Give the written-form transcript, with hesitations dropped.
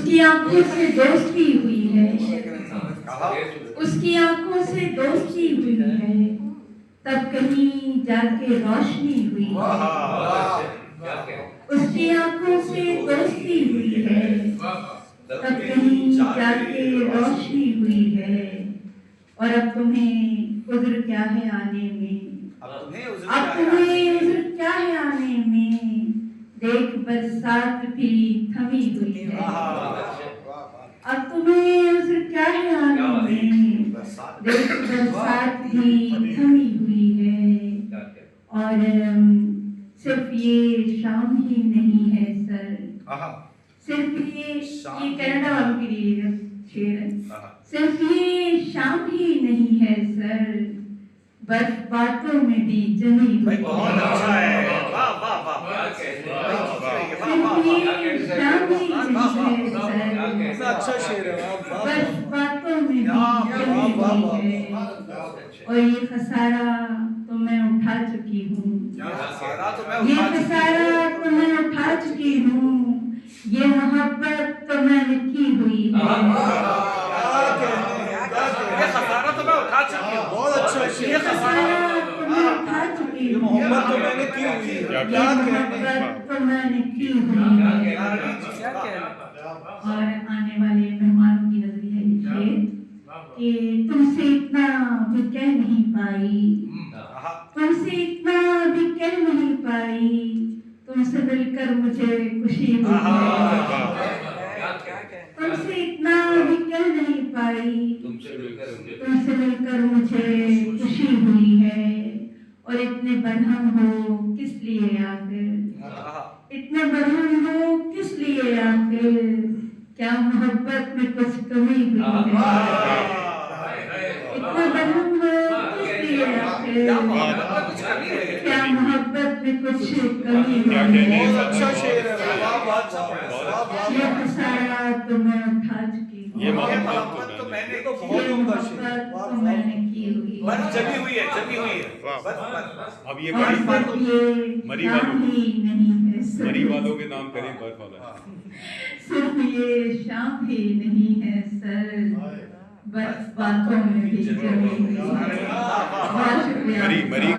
उसकी आंखों से दोस्ती हुई है, उसकी आंखों से दोस्ती हुई है, तब कहीं जाके रोशनी हुई है। उसकी आंखों से दोस्ती हुई है, तब कहीं जाके रोशनी हुई है। और अब तुम्हें उज़्र क्या है आने में, अब तुम्हें उज़्र क्या है आने में, देख बरसात भी थमी हुई है। अब तुम्हें उज़्र क्या है आने में, देख बरसात भी थमी हुई है। और सिर्फ ये शाम ही नहीं है सर, सिर्फ ये कनाडा वालों के लिए शेर है। सिर्फ ये शाम ही नहीं है सर, बर्फ बातों में भी जमी हुई है। बहुत अच्छा है, वाह वाह वाह, सिर्फ ये शाम ही नहीं है सर, अच्छा शेर है, बर्फ बातों में भी जमी हुई है। और ये खसारा तो मैं उठा चुकी हूँ, ये खसारा तो मैं उठा चुकी हूँ, ये मोहब्बत तो मैंने की हुई है। ये खसारा तो मैं उठा चुकी हूँ, बहुत अच्छा शेर, ये खसारा तो मैं उठा चुकी हूँ, मोहब्बत तो मैंने की हुई है, ये मोहब्बत तो मैंने की हुई है। और आने वाले मेहमानों की नजरिए ये कि तुमसे इतना भी कह नहीं पाई, तुमसे इतना भी कह नहीं पाई, तुमसे मिलकर मुझे खुशी हुई है। तुमसे इतना भी कह नहीं पाई, तुमसे मिलकर मुझे खुशी हुई है। और इतने बरहम हो किस लिए आखिर, इतने बरहम हो किस लिए आखिर, क्या मोहब्बत में कुछ कमी हुई है। इतना बरहम हो किस लिए आखिर, क्या मोहब्बत में कुछ कमी हुई है। अच्छा शेर है, ये खसारा तो मैं उठा चुकी हूँ, ये मोहब्बत तो मैंने तो बहुत ये उम्दा शेर, मोहब्बत तो मैंने की हुई है। बस जमी हुई है, जमी हुई है, बस बस। अब ये और सिर्फ ये मरी शाम वालों ही नहीं है सर, मरी वालों के नाम करें बर्फ वाला। सिर्फ ये शाम ही नहीं है सर, बस बातों में भी जमी हुई है। बहुत शुक्रिया। मरी